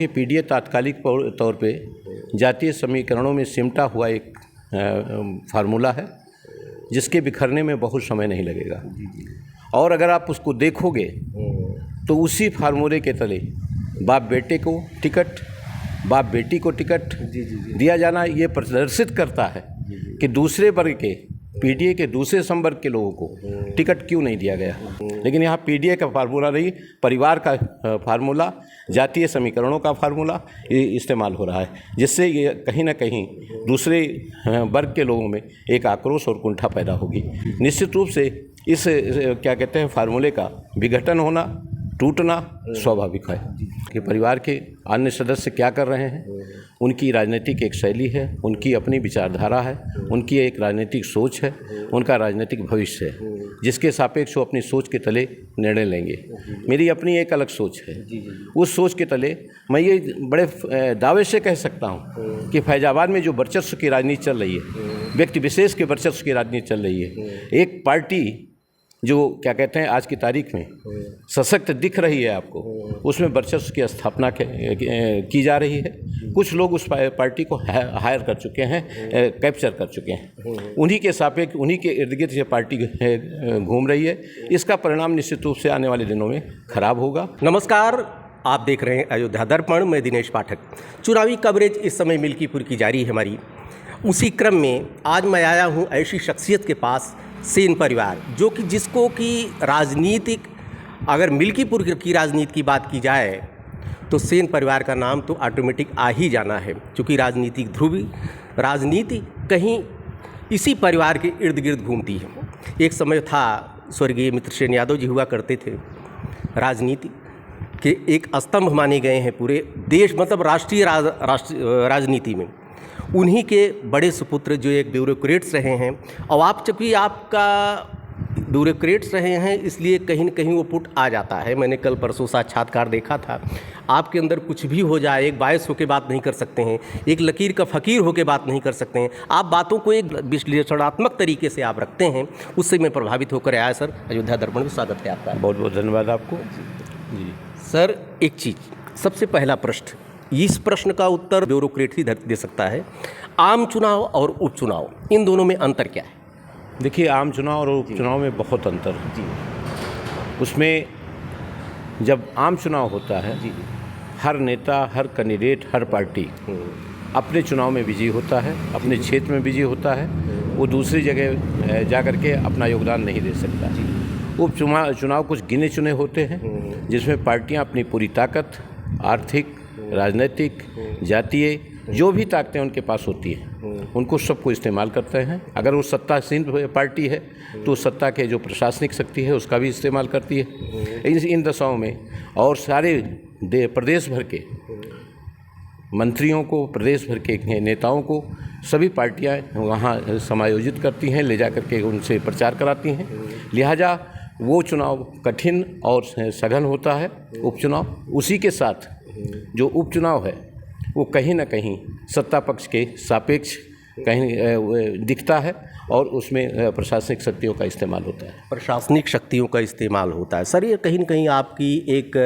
ये पीडीए तात्कालिक तौर पे जातीय समीकरणों में सिमटा हुआ एक फार्मूला है जिसके बिखरने में बहुत समय नहीं लगेगा। और अगर आप उसको देखोगे तो उसी फार्मूले के तले बाप बेटे को टिकट, बाप बेटी को टिकट दिया जाना ये प्रदर्शित करता है कि दूसरे वर्ग के पीडीए के दूसरे संवर्ग के लोगों को टिकट क्यों नहीं दिया गया। लेकिन यहाँ पीडीए का फार्मूला नहीं, परिवार का फार्मूला, जातीय समीकरणों का फार्मूला इस्तेमाल हो रहा है, जिससे ये कहीं ना कहीं दूसरे वर्ग के लोगों में एक आक्रोश और कुंठा पैदा होगी। निश्चित रूप से इस क्या कहते हैं फार्मूले का विघटन होना, टूटना स्वाभाविक है कि परिवार के अन्य सदस्य क्या कर रहे हैं, उनकी राजनीतिक एक शैली है, उनकी अपनी विचारधारा है, उनकी एक राजनीतिक सोच है, उनका राजनीतिक भविष्य है, जिसके सापेक्ष वो अपनी सोच के तले निर्णय लेंगे। मेरी अपनी एक अलग सोच है। उस सोच के तले मैं ये बड़े दावे से कह सकता हूँ कि फैजाबाद में जो वर्चस्व की राजनीति चल रही है, व्यक्ति विशेष के वर्चस्व की राजनीति चल रही है, एक पार्टी जो क्या कहते हैं आज की तारीख में सशक्त दिख रही है आपको, उसमें वर्चस्व की स्थापना की जा रही है। कुछ लोग उस पार्टी को हायर कर चुके हैं, कैप्चर कर चुके हैं। उन्हीं के सापेक्ष, उन्हीं के इर्द गिर्द ये पार्टी घूम रही है। इसका परिणाम निश्चित रूप से आने वाले दिनों में खराब होगा। नमस्कार, आप देख रहे हैं अयोध्या दर्पण। मैं दिनेश पाठक। चुनावी कवरेज इस समय मिल्कीपुर की जारी है हमारी। उसी क्रम में आज मैं आया हूँ ऐसी शख्सियत के पास, सेन परिवार, जो कि जिसको कि राजनीतिक, अगर मिल्कीपुर की राजनीति की बात की जाए तो सेन परिवार का नाम तो ऑटोमेटिक आ ही जाना है, क्योंकि राजनीतिक ध्रुवी राजनीति कहीं इसी परिवार के इर्द गिर्द घूमती है। एक समय था, स्वर्गीय मित्रसेन यादव जी हुआ करते थे, राजनीति के एक स्तंभ माने गए हैं पूरे देश, मतलब राष्ट्रीय राजनीति में। उन्हीं के बड़े सुपुत्र जो एक ब्यूरोक्रेट्स रहे हैं, और आप चूँकि आपका ब्यूरोक्रेट्स रहे हैं इसलिए कहीं न कहीं वो पुट आ जाता है। मैंने कल परसों साक्षात्कार देखा था। आपके अंदर कुछ भी हो जाए, एक बायस होकर बात नहीं कर सकते हैं, एक लकीर का फ़कीर होकर बात नहीं कर सकते हैं। आप बातों को एक विश्लेषणात्मक तरीके से आप रखते हैं, उससे मैं प्रभावित होकर आया। सर, अयोध्या दर्पण में स्वागत है आपका। बहुत बहुत धन्यवाद आपको जी। सर, एक चीज़, सबसे पहला प्रश्न, इस प्रश्न का उत्तर ब्यूरोक्रेट ही दे सकता है। आम चुनाव और उपचुनाव, इन दोनों में अंतर क्या है? देखिए, आम चुनाव और उपचुनाव में बहुत अंतर है जी। उसमें जब आम चुनाव होता है जी, हर नेता, हर कैंडिडेट, हर पार्टी अपने चुनाव में बिजी होता है, अपने क्षेत्र में बिजी होता है, वो दूसरी जगह जा कर के अपना योगदान नहीं दे सकता। उपचुनाव कुछ गिने चुने होते हैं, जिसमें पार्टियां अपनी पूरी ताकत, आर्थिक, राजनीतिक, जातीय, जो भी ताकतें उनके पास होती हैं, उनको सबको इस्तेमाल करते हैं। अगर वो सत्तासीन पार्टी है तो सत्ता के जो प्रशासनिक शक्ति है उसका भी इस्तेमाल करती है। इन दशाओं में और सारे प्रदेश भर के मंत्रियों को, प्रदेश भर के नेताओं को सभी पार्टियां वहाँ समायोजित करती हैं, ले जा कर के उनसे प्रचार कराती हैं। लिहाजा वो चुनाव कठिन और सघन होता है उपचुनाव। उसी के साथ जो उपचुनाव है वो कहीं ना कहीं सत्ता पक्ष के सापेक्ष कहीं दिखता है और उसमें प्रशासनिक शक्तियों का इस्तेमाल होता है। प्रशासनिक शक्तियों का इस्तेमाल होता है। सर, ये कहीं न कहीं आपकी एक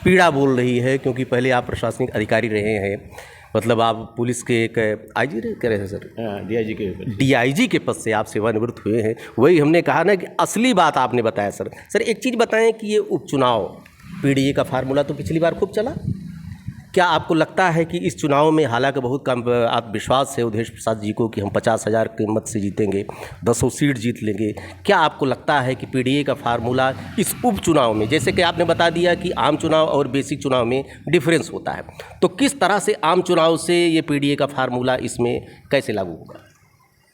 पीड़ा बोल रही है, क्योंकि पहले आप प्रशासनिक अधिकारी रहे हैं, मतलब आप पुलिस के एक आईजी कह रहे हैं सर, डीआईजी के पद से आप सेवानिवृत्त हुए हैं। वही हमने कहा ना कि असली बात आपने बताया। सर, एक चीज़ बताएं कि ये उपचुनाव पीडीए का फार्मूला तो पिछली बार खूब चला। क्या आपको लगता है कि इस चुनाव में, हालांकि बहुत कम आप विश्वास है उदेश प्रसाद जी को कि हम 50,000 के मत से जीतेंगे, 10 सीट जीत लेंगे, क्या आपको लगता है कि पीडीए का फार्मूला इस उपचुनाव में, जैसे कि आपने बता दिया कि आम चुनाव और बेसिक चुनाव में डिफरेंस होता है, तो किस तरह से आम चुनाव से ये पीडीए का फार्मूला इसमें कैसे लागू होगा?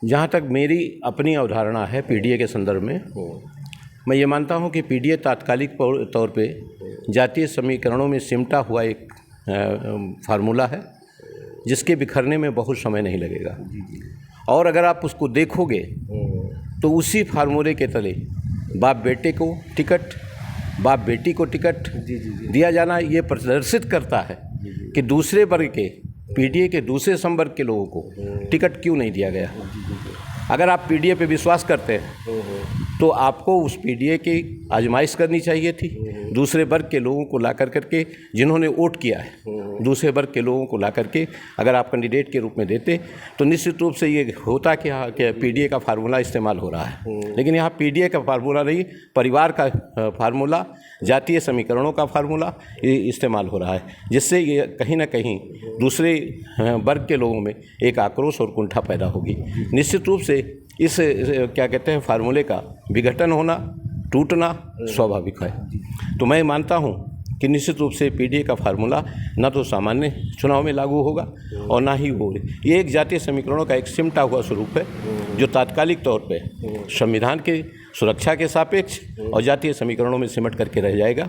जहाँ तक मेरी अपनी अवधारणा है पीडीए के संदर्भ में, मैं ये मानता हूँ कि पीडीए तात्कालिक तौर पे जातीय समीकरणों में सिमटा हुआ एक फार्मूला है, जिसके बिखरने में बहुत समय नहीं लगेगा। और अगर आप उसको देखोगे तो उसी फार्मूले के तले बाप बेटे को टिकट, बाप बेटी को टिकट दिया जाना ये प्रदर्शित करता है कि दूसरे वर्ग के, पीडीए के दूसरे संवर्ग के लोगों को टिकट क्यों नहीं दिया गया। अगर आप पीडीए पे विश्वास करते हैं तो आपको उस पीडीए की आजमाइश करनी चाहिए थी, दूसरे वर्ग के लोगों को ला करके, जिन्होंने वोट किया है, दूसरे वर्ग के लोगों को ला करके अगर आप कैंडिडेट के रूप में देते तो निश्चित रूप से ये होता कि हाँ कि पीडीए का फार्मूला इस्तेमाल हो रहा है। लेकिन यहाँ पीडीए का फार्मूला नहीं, परिवार का फार्मूला, जातीय समीकरणों का फार्मूला ये इस्तेमाल हो रहा है, जिससे ये कहीं ना कहीं दूसरे वर्ग के लोगों में एक आक्रोश और कुंठा पैदा होगी। निश्चित रूप से इस क्या कहते हैं फार्मूले का विघटन होना, टूटना स्वाभाविक है। तो मैं मानता हूँ कि निश्चित रूप से पीडीए का फार्मूला न तो सामान्य चुनाव में लागू होगा और ना ही वो, ये एक जातीय समीकरणों का एक सिमटा हुआ स्वरूप है जो तात्कालिक तौर पे संविधान के सुरक्षा के सापेक्ष और जातीय समीकरणों में सिमट करके रह जाएगा।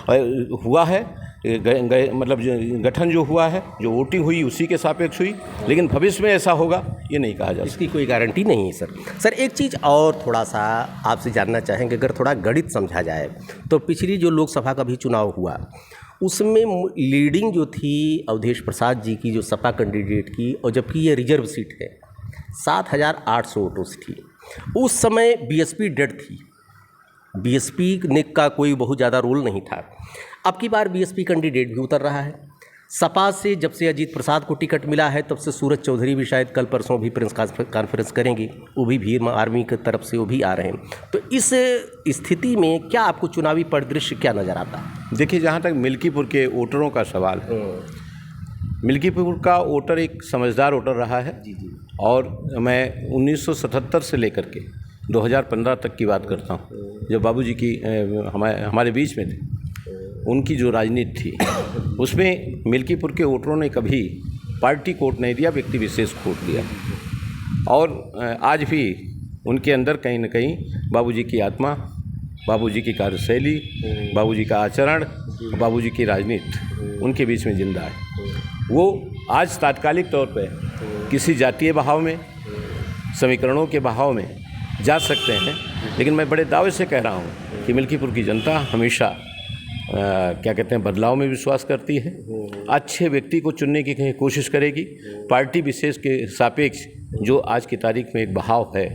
और हुआ है मतलब गठन जो हुआ है, जो वोटिंग हुई उसी के सापेक्ष हुई, लेकिन भविष्य में ऐसा होगा ये नहीं कहा जा सकता। इसकी कोई गारंटी नहीं है सर। एक चीज़ और थोड़ा सा आपसे जानना चाहेंगे, अगर थोड़ा गणित समझा जाए तो पिछली जो लोकसभा का भी चुनाव हुआ उसमें लीडिंग जो थी अवधेश प्रसाद जी की, जो सपा कैंडिडेट की, और जबकि ये रिजर्व सीट है 7,800 वोटों से थी। उस समय बीएसपी डेड थी, बीएसपी ने का कोई बहुत ज़्यादा रोल नहीं था। अब की बार बीएसपी कैंडिडेट भी उतर रहा है। सपा से जब से अजीत प्रसाद को टिकट मिला है तब से सूरज चौधरी भी शायद कल परसों भी प्रेस कॉन्फ्रेंस करेंगे, वो भी भीम आर्मी की तरफ से वो भी आ रहे हैं। तो इस स्थिति में क्या आपको चुनावी परिदृश्य क्या नज़र आता है? देखिए, जहाँ तक मिल्कीपुर के वोटरों का सवाल है, मिल्कीपुर का वोटर एक समझदार वोटर रहा है। और मैं 1977 से लेकर के 2015 तक की बात करता हूँ, जब बाबूजी की हमारे बीच में थे, उनकी जो राजनीति थी उसमें मिल्कीपुर के वोटरों ने कभी पार्टी को वोट नहीं दिया, व्यक्ति विशेष को वोट दिया। और आज भी उनके अंदर कहीं ना कहीं बाबूजी की आत्मा, बाबूजी की कार्यशैली, बाबूजी का आचरण, बाबूजी की राजनीति उनके बीच में जिंदा है। वो आज तात्कालिक तौर पे किसी जातीय बहाव में, समीकरणों के बहाव में जा सकते हैं, लेकिन मैं बड़े दावे से कह रहा हूँ कि मिल्कीपुर की जनता हमेशा क्या कहते हैं बदलाव में विश्वास करती है, अच्छे व्यक्ति को चुनने की कहीं कोशिश करेगी। पार्टी विशेष के सापेक्ष जो आज की तारीख में एक बहाव है,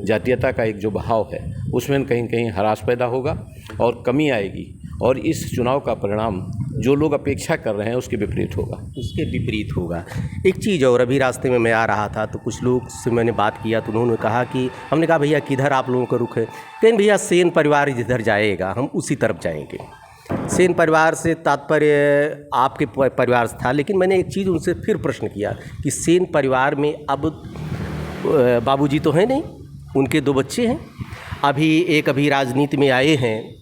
जातीयता का एक जो बहाव है, उसमें कहीं कहीं हरास पैदा होगा और कमी आएगी, और इस चुनाव का परिणाम जो लोग अपेक्षा कर रहे हैं उसके विपरीत होगा। उसके विपरीत होगा। एक चीज़ और, अभी रास्ते में मैं आ रहा था तो कुछ लोग से मैंने बात किया तो उन्होंने कहा कि, हमने कहा भैया किधर आप लोगों का रुख है? कहें भैया सेन परिवार जिधर जाएगा हम उसी तरफ जाएंगे। सेन परिवार से तात्पर्य आपके परिवार से था, लेकिन मैंने एक चीज़ उनसे फिर प्रश्न किया कि सेन परिवार में अब बाबूजी तो हैं नहीं, उनके 2 बच्चे हैं, अभी राजनीति में आए हैं,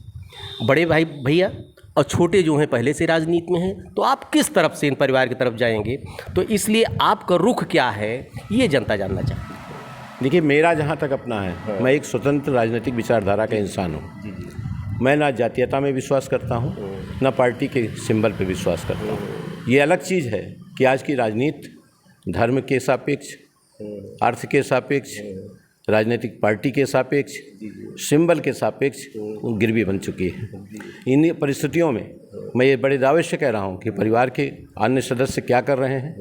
बड़े भाई भैया, और छोटे जो हैं पहले से राजनीति में हैं। तो आप किस तरफ सेन परिवार की तरफ जाएंगे? तो इसलिए आपका रुख क्या है ये जनता जानना चाहती है। देखिए, मेरा जहाँ तक अपना है, मैं एक स्वतंत्र राजनीतिक विचारधारा का इंसान हूँ। मैं ना जातीयता में विश्वास करता हूँ, ना पार्टी के सिंबल पे विश्वास करता हूँ। ये अलग चीज़ है कि आज की राजनीति धर्म के सापेक्ष, अर्थ के सापेक्ष, राजनीतिक पार्टी के सापेक्ष, सिंबल के सापेक्ष गिरवी बन चुकी है। इन परिस्थितियों में मैं ये बड़े दावे से कह रहा हूँ कि परिवार के अन्य सदस्य क्या कर रहे हैं,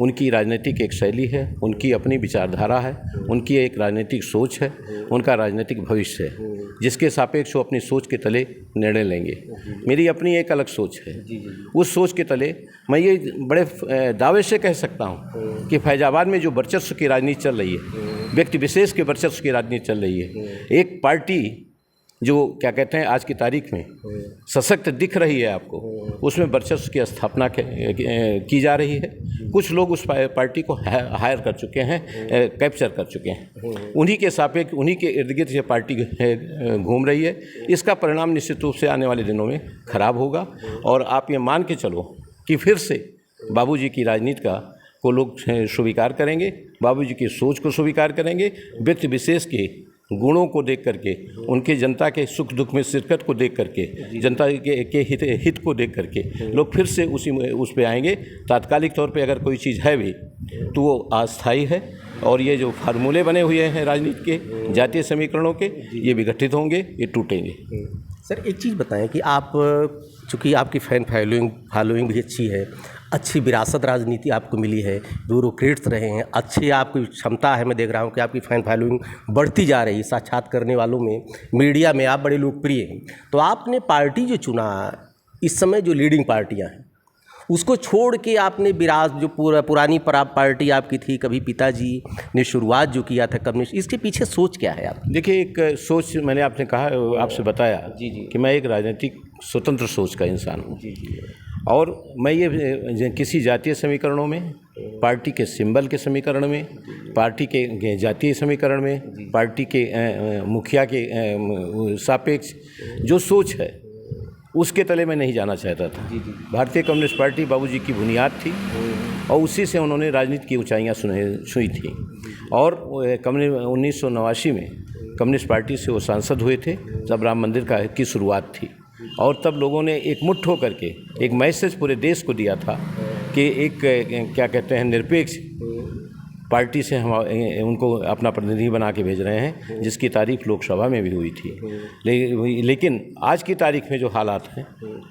उनकी राजनीतिक एक शैली है, उनकी अपनी विचारधारा है, उनकी एक राजनीतिक सोच है, उनका राजनीतिक भविष्य है, जिसके सापेक्ष वो अपनी सोच के तले निर्णय लेंगे। मेरी अपनी एक अलग सोच है। उस सोच के तले मैं ये बड़े दावे से कह सकता हूँ कि फैजाबाद में जो वर्चस्व की राजनीति चल रही है, व्यक्ति विशेष के वर्चस्व की राजनीति चल रही है, एक पार्टी जो क्या कहते हैं आज की तारीख में सशक्त दिख रही है आपको, उसमें वर्चस्व की स्थापना की जा रही है। कुछ लोग उस पार्टी को हायर कर चुके हैं, कैप्चर कर चुके हैं, उन्हीं के सापेक्ष, उन्हीं के इर्द गिर्द ये पार्टी घूम रही है। इसका परिणाम निश्चित रूप से आने वाले दिनों में खराब होगा, और आप ये मान के चलो कि फिर से बाबूजी की राजनीति को लोग स्वीकार करेंगे, बाबूजी की सोच को स्वीकार करेंगे, व्यक्ति विशेष के गुणों को देख करके, उनके जनता के सुख दुख में शिरकत को देख करके, जनता के हित को देख करके लोग फिर से उस पे आएंगे। तात्कालिक तौर पे अगर कोई चीज़ है भी तो वो अस्थायी है, और ये जो फार्मूले बने हुए हैं राजनीति के, जातीय समीकरणों के, ये विघटित होंगे, ये टूटेंगे। सर एक चीज़ बताएं कि आप, चूँकि आपकी फैन फॉलोइंग भी अच्छी है, अच्छी विरासत राजनीति आपको मिली है, ब्यूरोक्रेट्स रहे हैं, अच्छी आपकी क्षमता है। मैं देख रहा हूँ कि आपकी फैन फॉलोइंग बढ़ती जा रही है, साक्षात करने वालों में, मीडिया में आप बड़े लोकप्रिय हैं। तो आपने पार्टी जो चुना, इस समय जो लीडिंग पार्टियाँ हैं उसको छोड़ के आपने जो पुरानी पार्टी आपकी थी, कभी पिताजी ने शुरुआत जो किया था कम्युनिस्ट, इसके पीछे सोच क्या है आप? देखिए, एक सोच मैंने आपने कहा, आपसे बताया कि मैं एक राजनीतिक स्वतंत्र सोच का इंसान हूँ और मैं ये किसी जातीय समीकरणों में, पार्टी के सिंबल के समीकरण में, पार्टी के जातीय समीकरण में, पार्टी के मुखिया के सापेक्ष जो सोच है उसके तले में नहीं जाना चाहता था। भारतीय कम्युनिस्ट पार्टी बाबूजी की बुनियाद थी और उसी से उन्होंने राजनीति की ऊंचाइयां छुई थी। और 1989 में कम्युनिस्ट पार्टी से वो सांसद हुए थे जब राम मंदिर की शुरुआत थी और तब लोगों ने एक मुट्ठ होकर के एक मैसेज पूरे देश को दिया था कि एक क्या कहते हैं निरपेक्ष पार्टी से हम उनको अपना प्रतिनिधि बना के भेज रहे हैं, जिसकी तारीफ लोकसभा में भी हुई थी। लेकिन आज की तारीख में जो हालात हैं,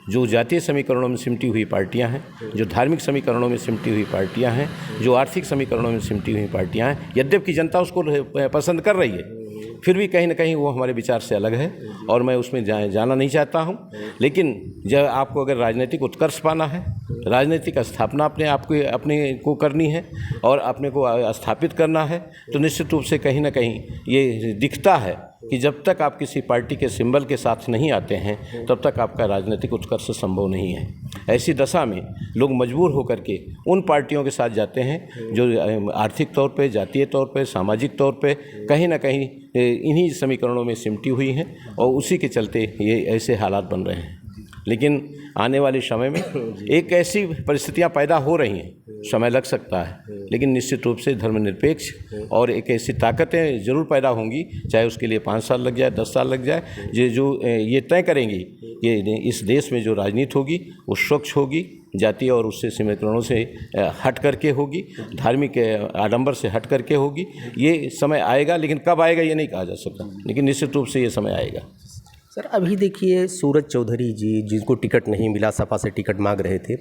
जो जातीय समीकरणों में सिमटी हुई पार्टियां हैं, जो धार्मिक समीकरणों में सिमटी हुई पार्टियां हैं, जो आर्थिक समीकरणों में सिमटी हुई पार्टियां हैं, यद्यपि जनता उसको पसंद कर रही है, फिर भी कहीं ना कहीं वो हमारे विचार से अलग है और मैं उसमें जाना नहीं चाहता हूं। लेकिन जब आपको अगर राजनीतिक उत्कर्ष पाना है, राजनीतिक स्थापना अपने को करनी है और अपने को स्थापित करना है, तो निश्चित रूप से कहीं ना कहीं ये दिखता है कि जब तक आप किसी पार्टी के सिंबल के साथ नहीं आते हैं तब तक आपका राजनीतिक उत्कर्ष संभव नहीं है। ऐसी दशा में लोग मजबूर होकर के उन पार्टियों के साथ जाते हैं जो आर्थिक तौर पे, जातीय तौर पे, सामाजिक तौर पे कहीं ना कहीं इन्हीं समीकरणों में सिमटी हुई हैं और उसी के चलते ये ऐसे हालात बन रहे हैं। लेकिन आने वाले समय में एक ऐसी परिस्थितियां पैदा हो रही हैं, समय लग सकता है, लेकिन निश्चित रूप से धर्मनिरपेक्ष और एक ऐसी ताकतें ज़रूर पैदा होंगी, चाहे उसके लिए 5 साल लग जाए, 10 साल लग जाए, ये तय करेंगी कि इस देश में जो राजनीति होगी वो स्वच्छ होगी, जातीय और उससे समीकरणों से हट करके होगी, धार्मिक आडंबर से हट करके होगी। ये समय आएगा, लेकिन कब आएगा ये नहीं कहा जा सकता, लेकिन निश्चित रूप से ये समय आएगा। सर, अभी देखिए सूरज चौधरी जी, जिनको टिकट नहीं मिला, सपा से टिकट मांग रहे थे,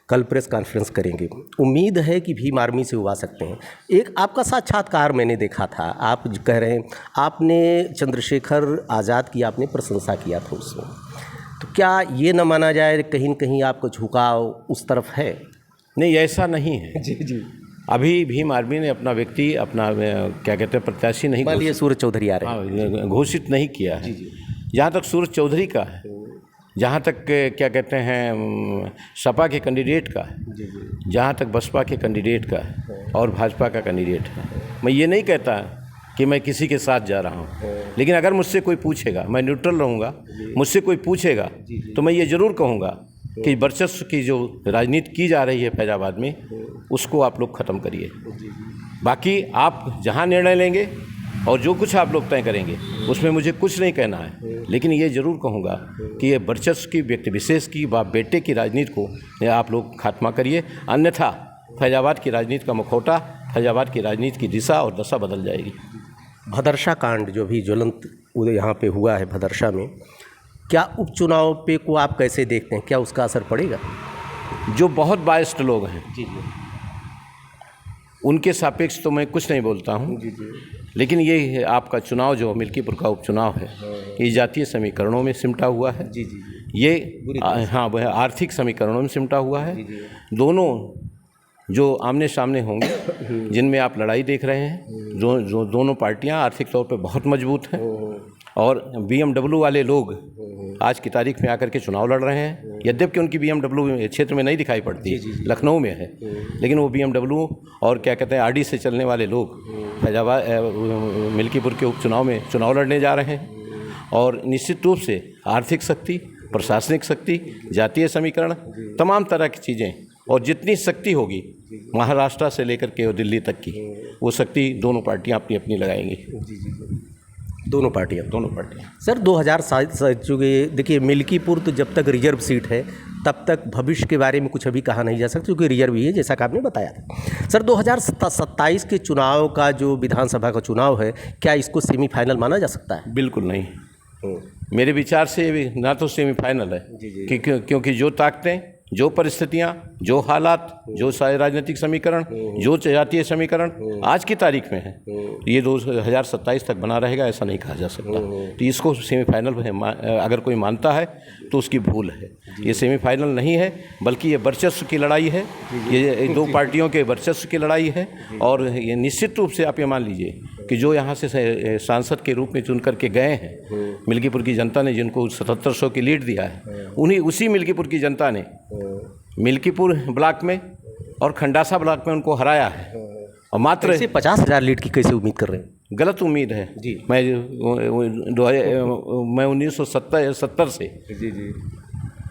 कल प्रेस कॉन्फ्रेंस करेंगे। उम्मीद है कि भीम आर्मी से वो आ सकते हैं। एक आपका साक्षात्कार मैंने देखा था, आप कह रहे हैं आपने चंद्रशेखर आज़ाद की आपने प्रशंसा किया था उसमें, तो क्या ये न माना जाए कहीं न कहीं आपको झुकाव उस तरफ है? नहीं, ऐसा नहीं है जी। अभी भीम आर्मी ने अपना व्यक्ति, अपना क्या कहते हैं प्रत्याशी नहीं, मान लीजिए सूरज चौधरी आ रहे हैं, घोषित नहीं किया है। जहाँ तक सूरज चौधरी का है, जहाँ तक क्या कहते हैं सपा के कैंडिडेट का है, जहाँ तक बसपा के कैंडिडेट का है और भाजपा का कैंडिडेट है, मैं ये नहीं कहता कि मैं किसी के साथ जा रहा हूँ, लेकिन अगर मुझसे कोई पूछेगा, मैं न्यूट्रल रहूँगा। मुझसे कोई पूछेगा तो मैं ये ज़रूर कहूँगा कि वर्चस्व की जो राजनीति की जा रही है फैजाबाद में, उसको आप लोग ख़त्म करिए। बाकी आप जहाँ निर्णय लेंगे और जो कुछ आप लोग तय करेंगे उसमें मुझे कुछ नहीं कहना है, लेकिन ये ज़रूर कहूँगा कि ये वर्चस्व की, व्यक्ति विशेष की, बाप बेटे की राजनीति को आप लोग खात्मा करिए, अन्यथा फैजाबाद की राजनीति का मुखौटा, फैजाबाद की राजनीति की दिशा और दशा बदल जाएगी। भदरसा कांड जो भी ज्वलंत यहाँ पे हुआ है भदरसा में, क्या उपचुनाव पे को आप कैसे देखते हैं, क्या उसका असर पड़ेगा? जो बहुत बायस्ड लोग हैं उनके सापेक्ष तो मैं कुछ नहीं बोलता हूँ, लेकिन ये आपका चुनाव जो मिल्कीपुर का उपचुनाव है, ये जातीय समीकरणों में सिमटा हुआ है। ये हाँ, वह आर्थिक समीकरणों में सिमटा हुआ है। दोनों जो आमने सामने होंगे, जिनमें आप लड़ाई देख रहे हैं, जो दोनों पार्टियां आर्थिक तौर पे बहुत मजबूत हैं और BMW वाले लोग आज की तारीख में आकर के चुनाव लड़ रहे हैं, यद्यपि उनकी BMW क्षेत्र में नहीं दिखाई पड़ती, लखनऊ में है, लेकिन वो BMW और क्या कहते हैं RD से चलने वाले लोग फैजाबाद मिल्कीपुर के उपचुनाव में चुनाव लड़ने जा रहे हैं। और निश्चित रूप से आर्थिक शक्ति, प्रशासनिक शक्ति, जातीय समीकरण, तमाम तरह की चीज़ें और जितनी शक्ति होगी महाराष्ट्र से लेकर के दिल्ली तक की, वो शक्ति दोनों पार्टियां अपनी अपनी लगाएंगी। दोनों पार्टियां सर 2007 चूँकि देखिए मिल्कीपुर तो जब तक रिजर्व सीट है तब तक भविष्य के बारे में कुछ अभी कहा नहीं जा सकता, क्योंकि रिजर्व ही है, जैसा कि आपने बताया था। सर 2027 के चुनाव का जो विधानसभा का चुनाव है, क्या इसको सेमीफाइनल माना जा सकता है? बिल्कुल नहीं। मेरे विचार से ना तो सेमीफाइनल है, क्योंकि जो ताकतें जो परिस्थितियां, जो हालात, जो सारे राजनीतिक समीकरण, जो जातीय समीकरण आज की तारीख में है, ये 2027 तक बना रहेगा ऐसा नहीं कहा जा सकता। तो इसको सेमीफाइनल अगर कोई मानता है तो उसकी भूल है। ये सेमीफाइनल नहीं है, बल्कि ये वर्चस्व की लड़ाई है, ये दो पार्टियों के वर्चस्व की लड़ाई है। और ये निश्चित रूप से आप ये मान लीजिए कि जो यहाँ से सांसद के रूप में चुन करके गए हैं, मिल्कीपुर की जनता ने जिनको 7700 की लीड दिया है, उसी मिल्कीपुर की जनता ने मिल्कीपुर ब्लॉक में और खंडासा ब्लॉक में उनको हराया है। और मात्र 50,000 लीड की कैसे उम्मीद कर रहे हैं? गलत उम्मीद है जी। मैं 1970 से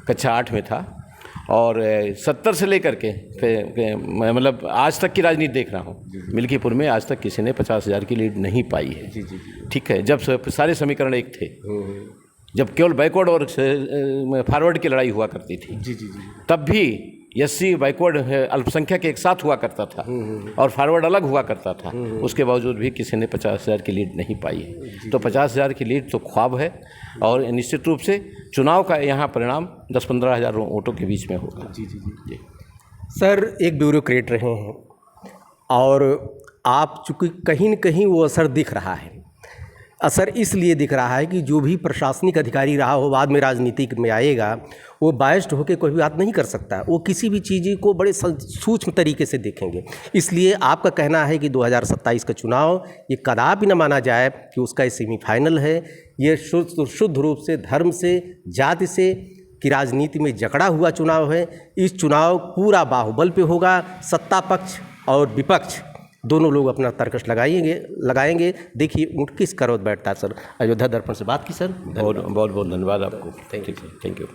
कक्षा 8 में था और 70 से लेकर के मतलब आज तक की राजनीति देख रहा हूँ। मिल्कीपुर में आज तक किसी ने 50,000 की लीड नहीं पाई है। ठीक है, जब सारे समीकरण एक थे, जब केवल बैकवर्ड और फॉरवर्ड की लड़ाई हुआ करती थी, तब भी एससी बैकवर्ड अल्पसंख्यक एक साथ हुआ करता था और फॉरवर्ड अलग हुआ करता था। उसके बावजूद भी किसी ने 50,000 की लीड नहीं पाई है। तो 50,000 की लीड तो ख्वाब है और निश्चित रूप से चुनाव का यहाँ परिणाम 10-15 हज़ार वोटों के बीच में होगा। जी सर, एक ब्यूरोक्रेट रहे हैं और आप चूँकि कहीं न कहीं वो असर दिख रहा है। असर इसलिए दिख रहा है कि जो भी प्रशासनिक अधिकारी रहा हो, बाद में राजनीतिक में आएगा, वो बायस्ड होकर कोई बात नहीं कर सकता। वो किसी भी चीज़ को बड़े सूक्ष्म तरीके से देखेंगे। इसलिए आपका कहना है कि 2027 का चुनाव ये कदापि न माना जाए कि उसका सेमीफाइनल है। ये शुद्ध रूप से धर्म से, जाति से कि राजनीति में जकड़ा हुआ चुनाव है। इस चुनाव पूरा बाहुबल पे होगा। सत्ता पक्ष और विपक्ष दोनों लोग अपना तर्कश लगाएंगे। देखिए ऊँट किस करवट बैठता है। सर, अयोध्या दर्पण से बात की सर। बहुत बहुत धन्यवाद आपको। Thank you.